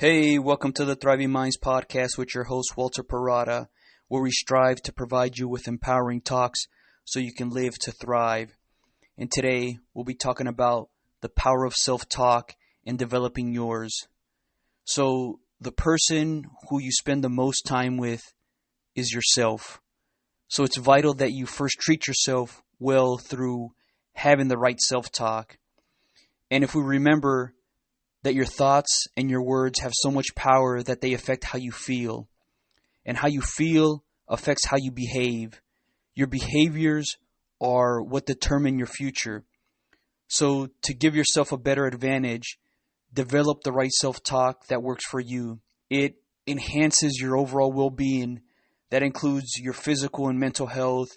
Hey, welcome to the Thriving Minds podcast with your host, Walter Parada, where we strive to provide you with empowering talks so you can live to thrive. And today, we'll be talking about the power of self-talk and developing yours. So, the person who you spend the most time with is yourself. So, it's vital that you first treat yourself well through having the right self-talk. And if we remember that your thoughts and your words have so much power that they affect how you feel. And how you feel affects how you behave. Your behaviors are what determine your future. So to give yourself a better advantage, develop the right self-talk that works for you. It enhances your overall well-being. That includes your physical and mental health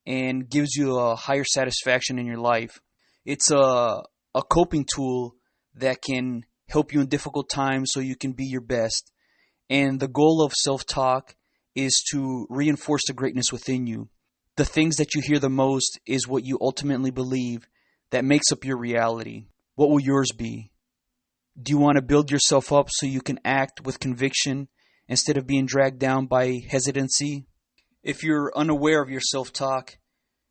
and gives you a higher satisfaction in your life. It's a coping tool that can help you in difficult times so you can be your best. And the goal of self-talk is to reinforce the greatness within you. The things that you hear the most is what you ultimately believe that makes up your reality. What will yours be? Do you want to build yourself up so you can act with conviction instead of being dragged down by hesitancy? If you're unaware of your self-talk,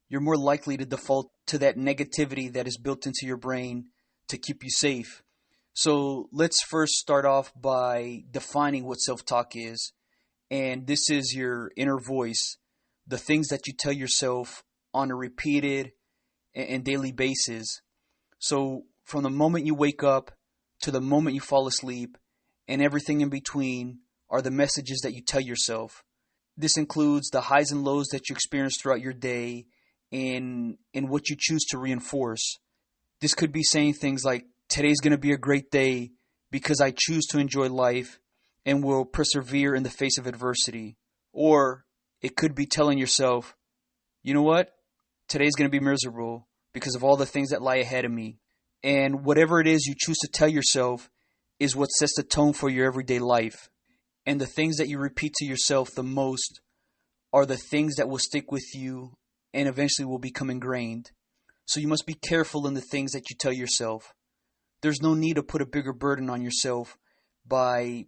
you're more likely to default to that negativity that is built into your brain to keep you safe. So let's first start off by defining what self-talk is. And this is your inner voice, the things that you tell yourself on a repeated and daily basis. So from the moment you wake up to the moment you fall asleep and everything in between are the messages that you tell yourself. This includes the highs and lows that you experience throughout your day and what you choose to reinforce. This could be saying things like, today's going to be a great day because I choose to enjoy life and will persevere in the face of adversity. Or it could be telling yourself, you know what? Today's going to be miserable because of all the things that lie ahead of me. And whatever it is you choose to tell yourself is what sets the tone for your everyday life. And the things that you repeat to yourself the most are the things that will stick with you and eventually will become ingrained. So you must be careful in the things that you tell yourself. There's no need to put a bigger burden on yourself by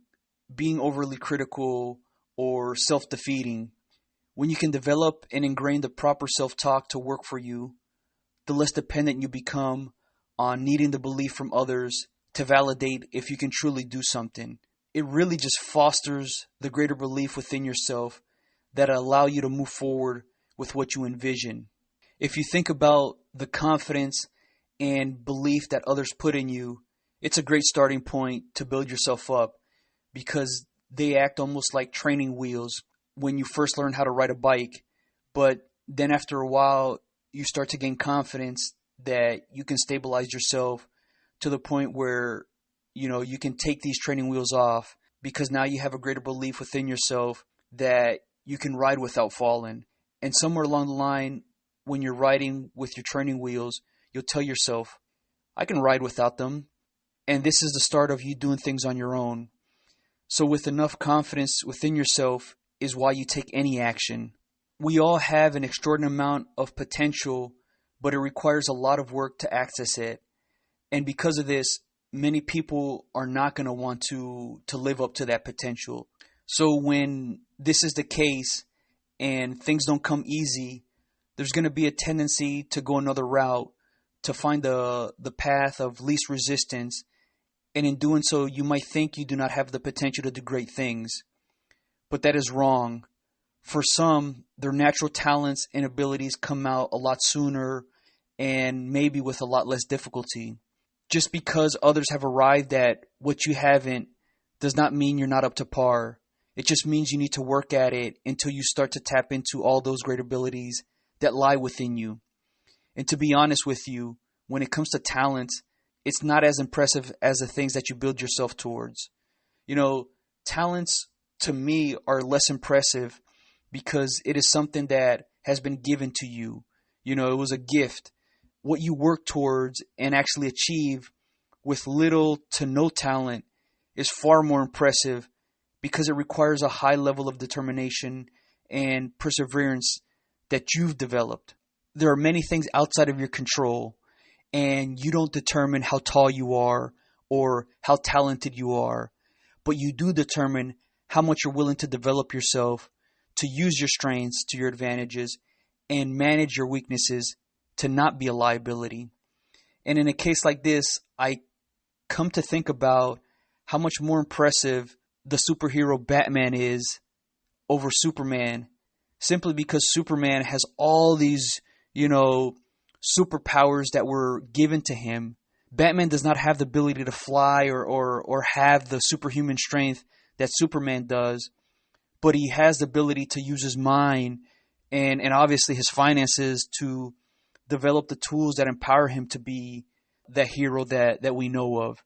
being overly critical or self-defeating. When you can develop and ingrain the proper self-talk to work for you, the less dependent you become on needing the belief from others to validate if you can truly do something. It really just fosters the greater belief within yourself that allow you to move forward with what you envision. If you think about the confidence and belief that others put in you, it's a great starting point to build yourself up because they act almost like training wheels when you first learn how to ride a bike. But then after a while, you start to gain confidence that you can stabilize yourself to the point where, you can take these training wheels off because now you have a greater belief within yourself that you can ride without falling. And somewhere along the line, when you're riding with your training wheels, you'll tell yourself, I can ride without them. And this is the start of you doing things on your own. So with enough confidence within yourself is why you take any action. We all have an extraordinary amount of potential, but it requires a lot of work to access it. And because of this, many people are not going to want to live up to that potential. So when this is the case and things don't come easy, there's going to be a tendency to go another route, to find the path of least resistance. And in doing so, you might think you do not have the potential to do great things. But that is wrong. For some, their natural talents and abilities come out a lot sooner and maybe with a lot less difficulty. Just because others have arrived at what you haven't does not mean you're not up to par. It just means you need to work at it until you start to tap into all those great abilities that lie within you. And to be honest with you, when it comes to talents, it's not as impressive as the things that you build yourself towards. Talents to me are less impressive because it is something that has been given to you. It was a gift. What you work towards and actually achieve with little to no talent is far more impressive because it requires a high level of determination and perseverance that you've developed. There are many things outside of your control, and you don't determine how tall you are or how talented you are. but you do determine how much you're willing to develop yourself, to use your strengths to your advantages, and manage your weaknesses to not be a liability. And in a case like this, I come to think about how much more impressive the superhero Batman is over Superman, simply because Superman has all these, superpowers that were given to him. Batman does not have the ability to fly or have the superhuman strength that Superman does, but he has the ability to use his mind and obviously his finances to develop the tools that empower him to be the hero that we know of.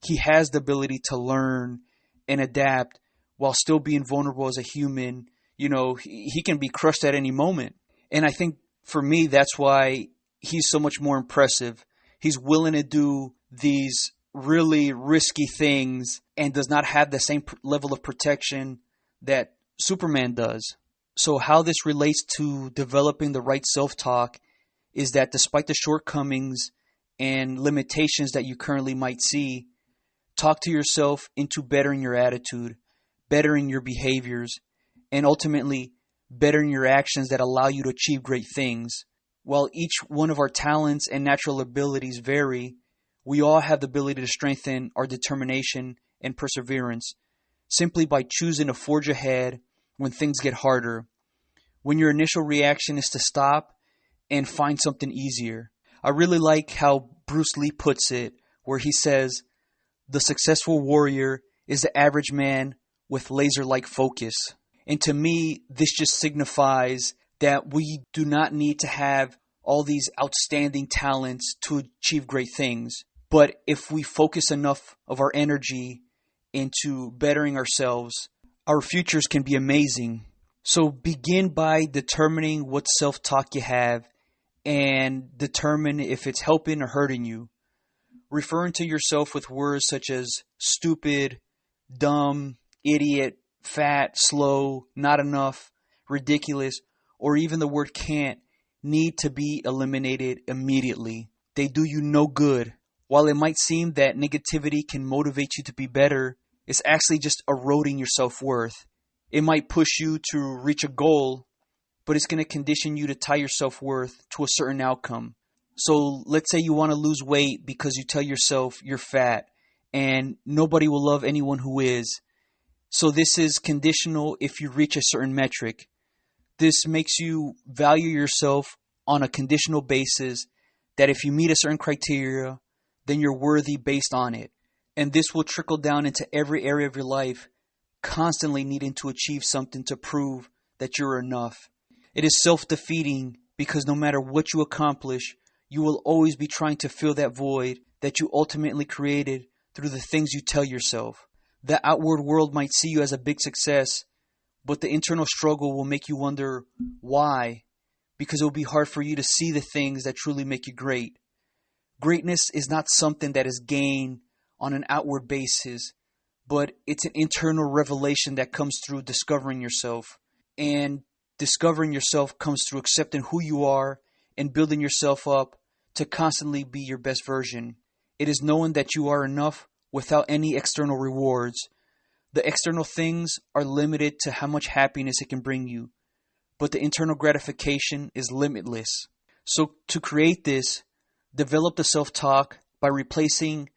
He has the ability to learn and adapt while still being vulnerable as a human. He can be crushed at any moment. And I think for me, that's why he's so much more impressive. He's willing to do these really risky things and does not have the same level of protection that Superman does. So how this relates to developing the right self-talk is that despite the shortcomings and limitations that you currently might see, talk to yourself into bettering your attitude, bettering your behaviors, and ultimately bettering your actions that allow you to achieve great things. While each one of our talents and natural abilities vary, we all have the ability to strengthen our determination and perseverance simply by choosing to forge ahead when things get harder, when your initial reaction is to stop and find something easier. I really like how Bruce Lee puts it, where he says, "The successful warrior is the average man with laser-like focus." And to me, this just signifies that we do not need to have all these outstanding talents to achieve great things. But if we focus enough of our energy into bettering ourselves, our futures can be amazing. So begin by determining what self-talk you have and determine if it's helping or hurting you. Referring to yourself with words such as stupid, dumb, idiot, fat, slow, not enough, ridiculous, or even the word can't need to be eliminated immediately. They do you no good. While it might seem that negativity can motivate you to be better, it's actually just eroding your self-worth. It might push you to reach a goal, but it's going to condition you to tie your self-worth to a certain outcome. So let's say you want to lose weight because you tell yourself you're fat and nobody will love anyone who is. So this is conditional if you reach a certain metric. This makes you value yourself on a conditional basis that if you meet a certain criteria, then you're worthy based on it. And this will trickle down into every area of your life, constantly needing to achieve something to prove that you're enough. It is self-defeating because no matter what you accomplish, you will always be trying to fill that void that you ultimately created through the things you tell yourself. The outward world might see you as a big success, but the internal struggle will make you wonder why, because it will be hard for you to see the things that truly make you great. Greatness is not something that is gained on an outward basis, but it's an internal revelation that comes through discovering yourself. And discovering yourself comes through accepting who you are and building yourself up to constantly be your best version. It is knowing that you are enough without any external rewards. The external things are limited to how much happiness it can bring you, but the internal gratification is limitless. So to create this, develop the self-talk by replacing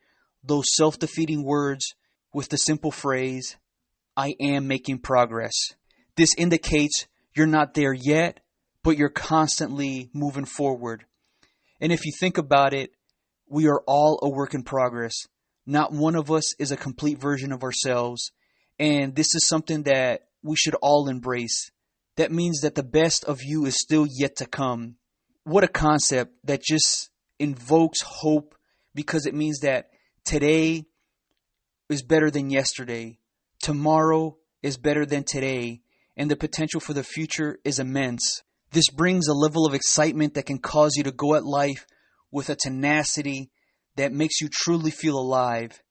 those self-defeating words with the simple phrase, "I am making progress." This indicates you're not there yet, but you're constantly moving forward. And if you think about it, we are all a work in progress. Not one of us is a complete version of ourselves. And this is something that we should all embrace. That means that the best of you is still yet to come. What a concept that just invokes hope, because it means that today is better than yesterday. Tomorrow is better than today. And the potential for the future is immense. This brings a level of excitement that can cause you to go at life with a tenacity that makes you truly feel alive,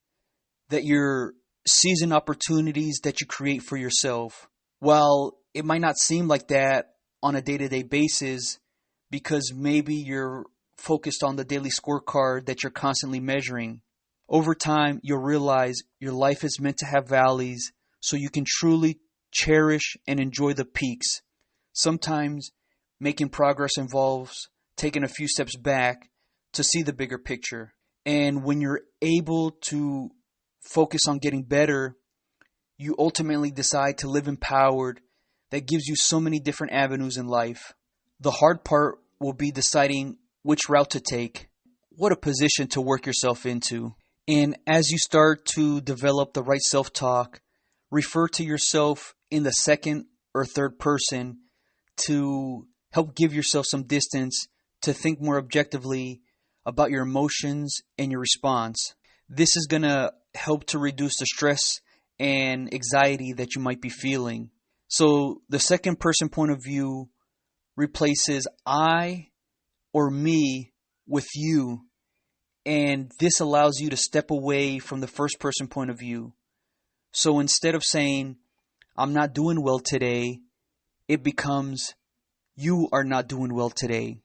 that you're seizing opportunities that you create for yourself. While it might not seem like that on a day-to-day basis, because maybe you're focused on the daily scorecard that you're constantly measuring. Over time, you'll realize your life is meant to have valleys so you can truly cherish and enjoy the peaks. Sometimes making progress involves taking a few steps back to see the bigger picture. And when you're able to focus on getting better, you ultimately decide to live empowered. That gives you so many different avenues in life. The hard part will be deciding which route to take, what a position to work yourself into. And as you start to develop the right self-talk, refer to yourself in the second or third person to help give yourself some distance to think more objectively about your emotions and your response. This is going to help to reduce the stress and anxiety that you might be feeling. So the second person point of view replaces I or me with you. And this allows you to step away from the first person point of view. So instead of saying, I'm not doing well today, it becomes, you are not doing well today.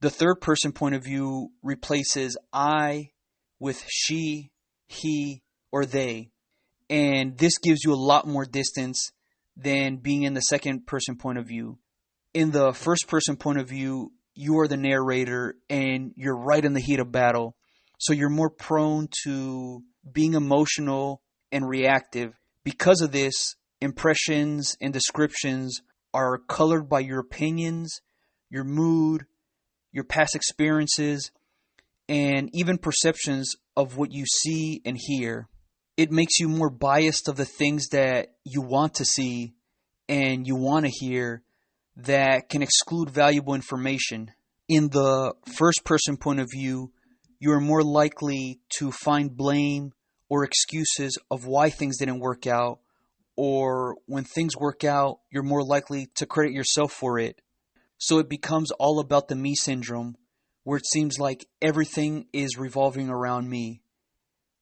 The third person point of view replaces I with she, he, or they. And this gives you a lot more distance than being in the second person point of view. In the first person point of view, you are the narrator and you're right in the heat of battle. So you're more prone to being emotional and reactive. Because of this, impressions and descriptions are colored by your opinions, your mood, your past experiences, and even perceptions of what you see and hear. It makes you more biased of the things that you want to see and you want to hear that can exclude valuable information. In the first person point of view, you are more likely to find blame or excuses of why things didn't work out, or when things work out, you're more likely to credit yourself for it. So it becomes all about the me syndrome, where it seems like everything is revolving around me,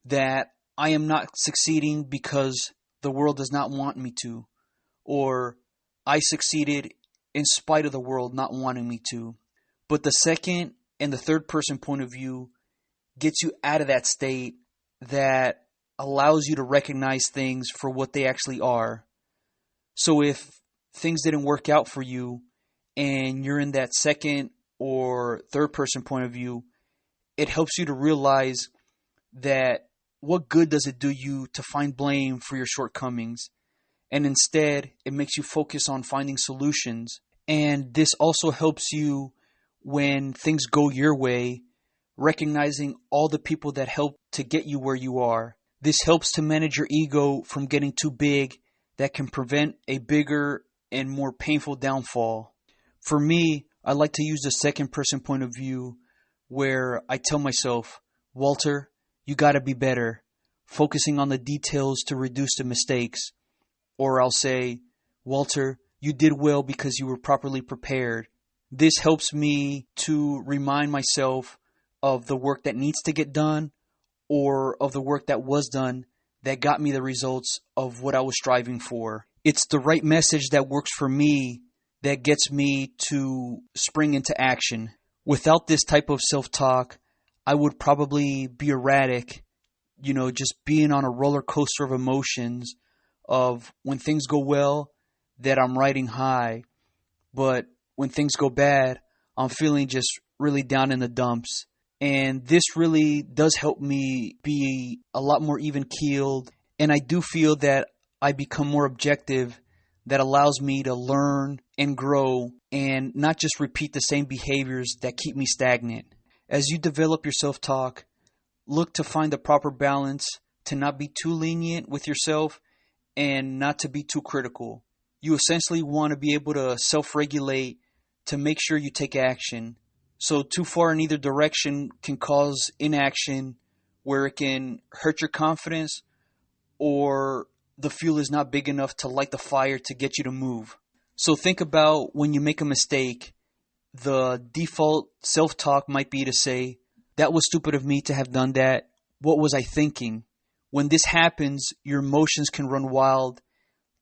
that I am not succeeding because the world does not want me to, or I succeeded in spite of the world not wanting me to. But the second and the third person point of view gets you out of that state that allows you to recognize things for what they actually are. So if things didn't work out for you and you're in that second or third person point of view, it helps you to realize that what good does it do you to find blame for your shortcomings? And instead, it makes you focus on finding solutions. And this also helps you when things go your way, recognizing all the people that help to get you where you are. This helps to manage your ego from getting too big that can prevent a bigger and more painful downfall. For me, I like to use the second person point of view where I tell myself, Walter, you gotta be better, focusing on the details to reduce the mistakes. Or I'll say, Walter, you did well because you were properly prepared. This helps me to remind myself of the work that needs to get done or of the work that was done that got me the results of what I was striving for. It's the right message that works for me that gets me to spring into action. Without this type of self-talk, I would probably be erratic, just being on a roller coaster of emotions of when things go well, that I'm riding high. But when things go bad, I'm feeling just really down in the dumps. And this really does help me be a lot more even-keeled. And I do feel that I become more objective. That allows me to learn and grow and not just repeat the same behaviors that keep me stagnant. As you develop your self-talk, look to find the proper balance to not be too lenient with yourself and not to be too critical. You essentially want to be able to self-regulate to make sure you take action. So too far in either direction can cause inaction where it can hurt your confidence, or the fuel is not big enough to light the fire to get you to move. So think about when you make a mistake, the default self-talk might be to say, that was stupid of me to have done that. What was I thinking? When this happens, your emotions can run wild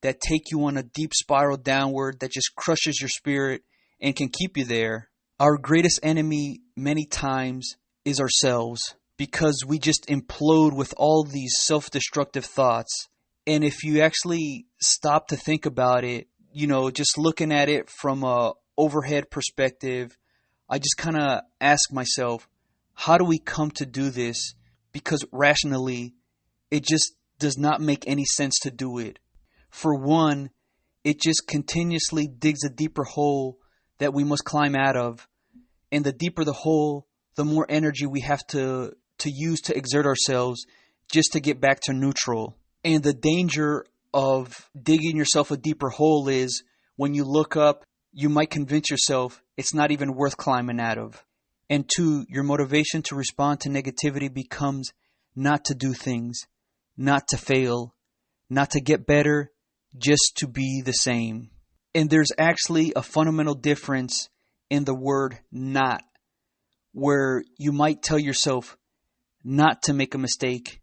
that take you on a deep spiral downward that just crushes your spirit and can keep you there. Our greatest enemy many times is ourselves. because we just implode with all these self-destructive thoughts. And if you actually stop to think about it, just looking at it from a overhead perspective, I just kind of ask myself, how do we come to do this? Because rationally, it just does not make any sense to do it. For one, it just continuously digs a deeper hole that we must climb out of. And the deeper the hole, the more energy we have to use to exert ourselves just to get back to neutral. And the danger of digging yourself a deeper hole is when you look up, you might convince yourself it's not even worth climbing out of. And two, your motivation to respond to negativity becomes not to do things, not to fail, not to get better, just to be the same. And there's actually a fundamental difference in the word not, where you might tell yourself not to make a mistake,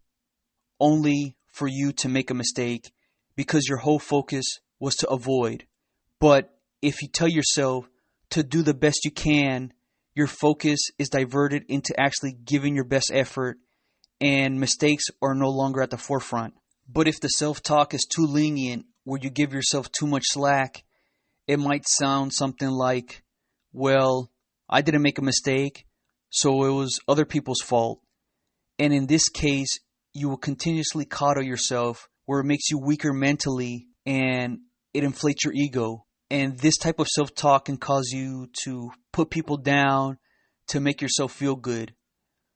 only for you to make a mistake because your whole focus was to avoid. But if you tell yourself to do the best you can, your focus is diverted into actually giving your best effort, and mistakes are no longer at the forefront. But if the self-talk is too lenient, where you give yourself too much slack, it might sound something like, well, I didn't make a mistake, so it was other people's fault. And in this case, you will continuously coddle yourself, where it makes you weaker mentally and it inflates your ego. And this type of self-talk can cause you to put people down to make yourself feel good.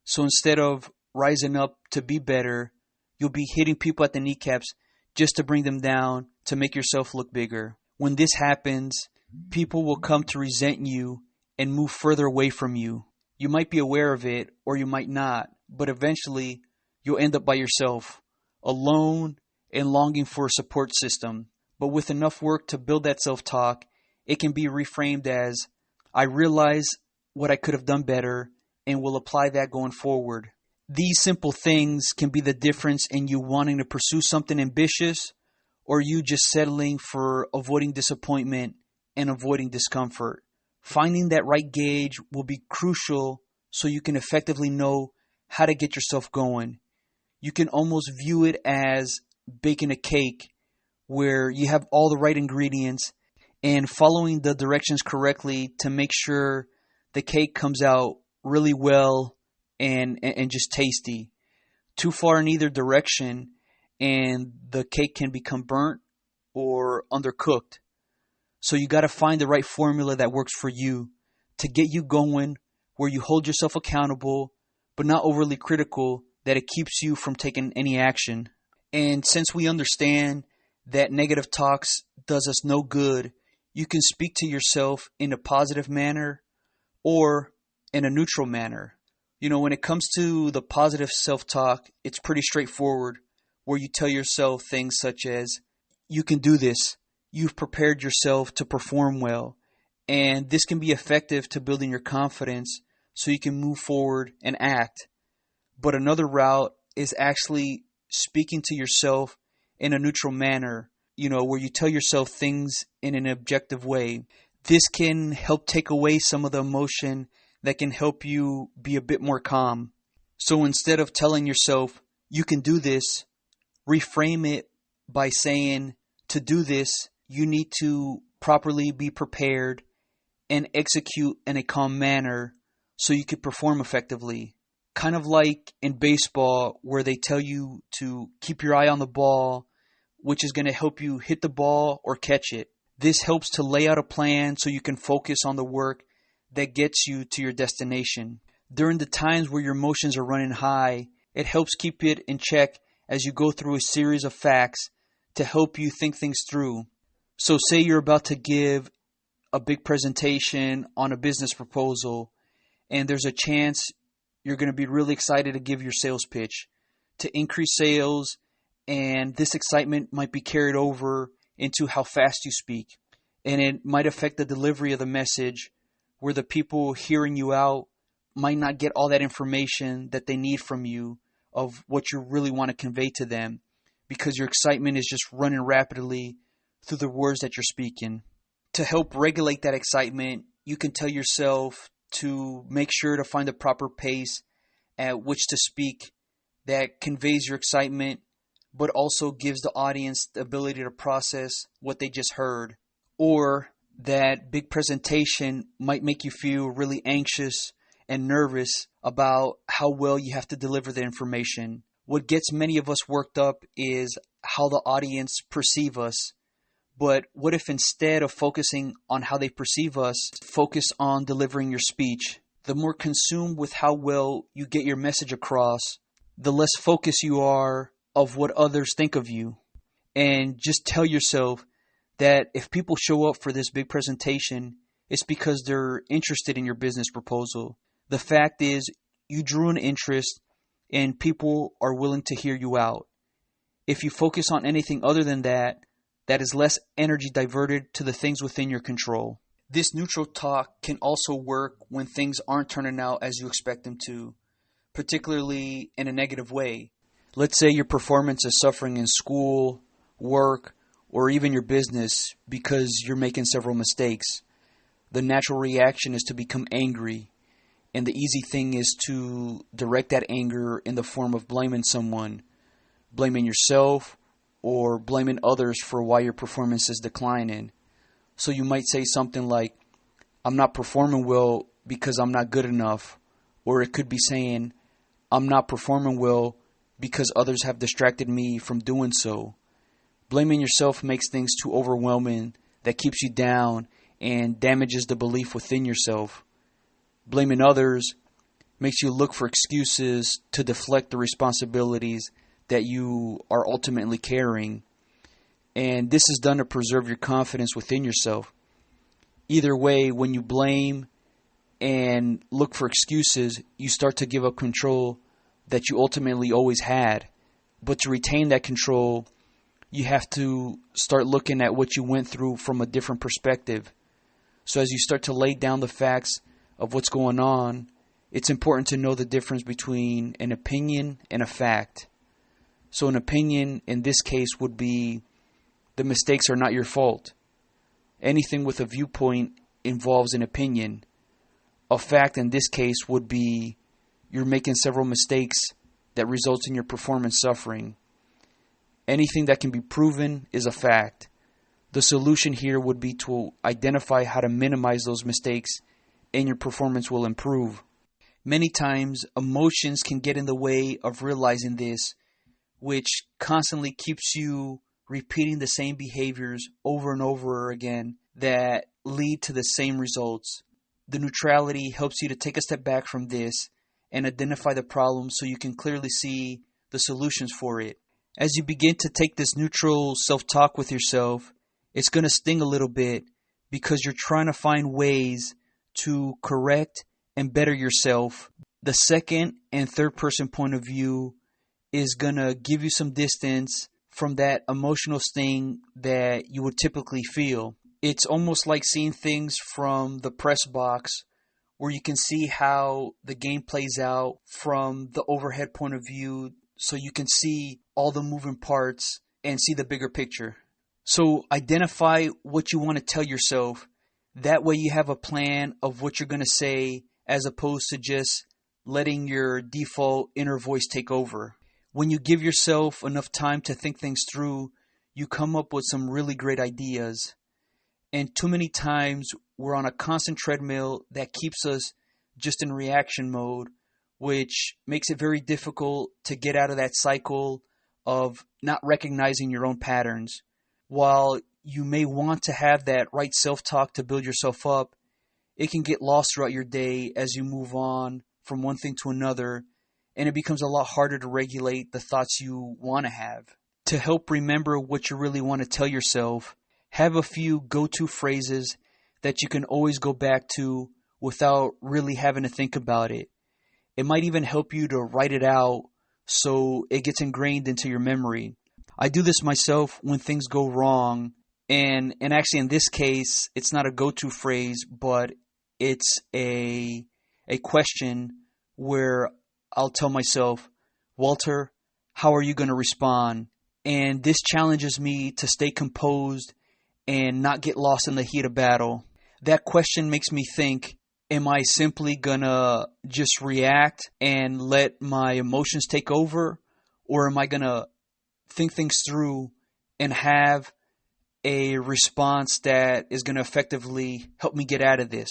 So instead of rising up to be better, you'll be hitting people at the kneecaps just to bring them down to make yourself look bigger. When this happens, people will come to resent you and move further away from you. You might be aware of it or you might not, but eventually you'll end up by yourself, alone and longing for a support system. But with enough work to build that self-talk, it can be reframed as, I realize what I could have done better and will apply that going forward. These simple things can be the difference in you wanting to pursue something ambitious or you just settling for avoiding disappointment and avoiding discomfort. Finding that right gauge will be crucial so you can effectively know how to get yourself going. You can almost view it as baking a cake where you have all the right ingredients and following the directions correctly to make sure the cake comes out really well and just tasty. Too far in either direction and the cake can become burnt or undercooked. So you got to find the right formula that works for you to get you going, where you hold yourself accountable but not overly critical that it keeps you from taking any action. And since we understand that negative talks does us no good, you can speak to yourself in a positive manner or in a neutral manner. When it comes to the positive self-talk, it's pretty straightforward, where you tell yourself things such as, you can do this, you've prepared yourself to perform well, and this can be effective to building your confidence so you can move forward and act. But another route is actually speaking to yourself in a neutral manner, where you tell yourself things in an objective way. This can help take away some of the emotion that can help you be a bit more calm. So instead of telling yourself, you can do this, reframe it by saying, to do this, you need to properly be prepared and execute in a calm manner so you could perform effectively. Kind of like in baseball, where they tell you to keep your eye on the ball, which is going to help you hit the ball or catch it. This helps to lay out a plan so you can focus on the work that gets you to your destination. During the times where your emotions are running high, it helps keep it in check as you go through a series of facts to help you think things through. So say you're about to give a big presentation on a business proposal, and there's a chance you're going to be really excited to give your sales pitch to increase sales, and this excitement might be carried over into how fast you speak. And it might affect the delivery of the message, where the people hearing you out might not get all that information that they need from you of what you really want to convey to them, because your excitement is just running rapidly through the words that you're speaking. To help regulate that excitement, you can tell yourself to make sure to find the proper pace at which to speak that conveys your excitement, but also gives the audience the ability to process what they just heard. Or that big presentation might make you feel really anxious and nervous about how well you have to deliver the information. What gets many of us worked up is how the audience perceive us. But what if instead of focusing on how they perceive us, focus on delivering your speech? The more consumed with how well you get your message across, the less focused you are of what others think of you. And just tell yourself that if people show up for this big presentation, it's because they're interested in your business proposal. The fact is, you drew an interest and people are willing to hear you out. If you focus on anything other than that, that is less energy diverted to the things within your control. This neutral talk can also work when things aren't turning out as you expect them to, particularly in a negative way. Let's say your performance is suffering in school, work, or even your business because you're making several mistakes. The natural reaction is to become angry, and the easy thing is to direct that anger in the form of blaming someone, blaming yourself, or blaming others for why your performance is declining. So you might say something like, I'm not performing well because I'm not good enough. Or it could be saying, I'm not performing well because others have distracted me from doing so. Blaming yourself makes things too overwhelming, that keeps you down and damages the belief within yourself. Blaming others makes you look for excuses to deflect the responsibilities that you are ultimately carrying. And this is done to preserve your confidence within yourself. Either way, when you blame and look for excuses, you start to give up control that you ultimately always had. But to retain that control, you have to start looking at what you went through from a different perspective. So as you start to lay down the facts of what's going on, it's important to know the difference between an opinion and a fact. So an opinion in this case would be the mistakes are not your fault. Anything with a viewpoint involves an opinion. A fact in this case would be you're making several mistakes that results in your performance suffering. Anything that can be proven is a fact. The solution here would be to identify how to minimize those mistakes and your performance will improve. Many times emotions can get in the way of realizing this, which constantly keeps you repeating the same behaviors over and over again that lead to the same results. The neutrality helps you to take a step back from this and identify the problem so you can clearly see the solutions for it. As you begin to take this neutral self-talk with yourself, it's going to sting a little bit because you're trying to find ways to correct and better yourself. The second and third person point of view is going to give you some distance from that emotional sting that you would typically feel. It's almost like seeing things from the press box where you can see how the game plays out from the overhead point of view so you can see all the moving parts and see the bigger picture. So identify what you want to tell yourself. That way you have a plan of what you're going to say as opposed to just letting your default inner voice take over. When you give yourself enough time to think things through, you come up with some really great ideas. And too many times we're on a constant treadmill that keeps us just in reaction mode, which makes it very difficult to get out of that cycle of not recognizing your own patterns. While you may want to have that right self-talk to build yourself up, it can get lost throughout your day as you move on from one thing to another, and it becomes a lot harder to regulate the thoughts you want to have. To help remember what you really want to tell yourself, have a few go-to phrases that you can always go back to without really having to think about it. It might even help you to write it out so it gets ingrained into your memory. I do this myself when things go wrong, and actually in this case, it's not a go-to phrase, but it's a question where I'll tell myself, Walter, how are you going to respond? And this challenges me to stay composed and not get lost in the heat of battle. That question makes me think, Am I simply gonna just react and let my emotions take over? Or am I gonna think things through and have a response that is gonna effectively help me get out of this?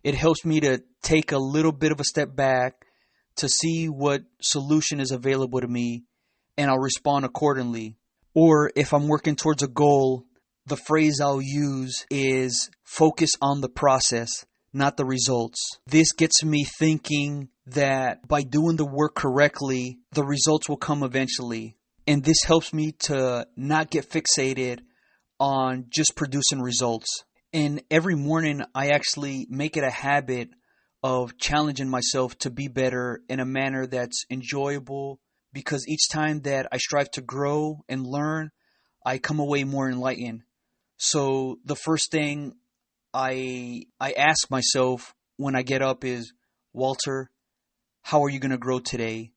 It helps me to take a little bit of a step back to see what solution is available to me, and I'll respond accordingly. Or if I'm working towards a goal, the phrase I'll use is focus on the process, not the results. This gets me thinking that by doing the work correctly, the results will come eventually. And this helps me to not get fixated on just producing results. And every morning, I actually make it a habit of challenging myself to be better in a manner that's enjoyable, because each time that I strive to grow and learn, I come away more enlightened. So the first thing I ask myself when I get up is, Walter, how are you going to grow today?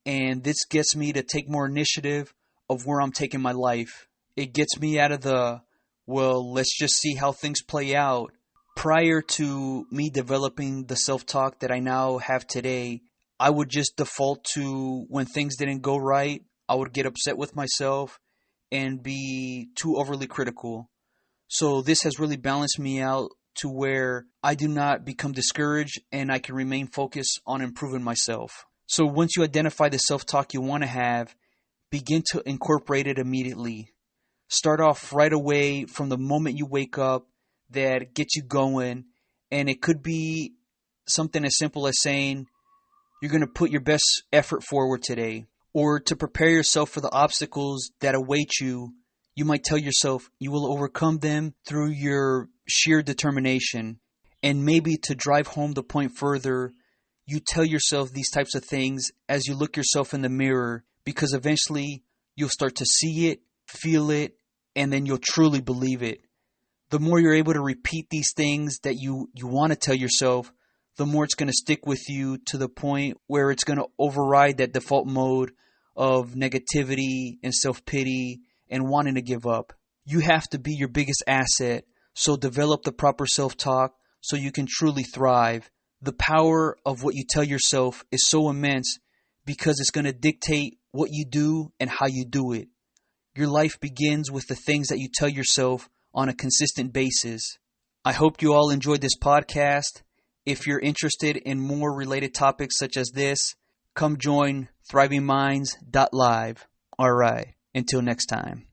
And this gets me to take more initiative of where I'm taking my life. It gets me out of the, well, let's just see how things play out. Prior to me developing the self-talk that I now have today, I would just default to when things didn't go right, I would get upset with myself and be too overly critical. So this has really balanced me out to where I do not become discouraged and I can remain focused on improving myself. So once you identify the self-talk you want to have, begin to incorporate it immediately. Start off right away from the moment you wake up that gets you going. And it could be something as simple as saying you're going to put your best effort forward today. Or to prepare yourself for the obstacles that await you, you might tell yourself you will overcome them through your sheer determination. And maybe to drive home the point further, you tell yourself these types of things as you look yourself in the mirror, because eventually you'll start to see it, feel it, and then you'll truly believe it. The more you're able to repeat these things that you want to tell yourself, the more it's going to stick with you to the point where it's going to override that default mode of negativity and self-pity and wanting to give up. You have to be your biggest asset, so develop the proper self-talk so you can truly thrive. The power of what you tell yourself is so immense because it's going to dictate what you do and how you do it. Your life begins with the things that you tell yourself on a consistent basis. I hope you all enjoyed this podcast. If you're interested in more related topics such as this, come join thrivingminds.live. All right, until next time.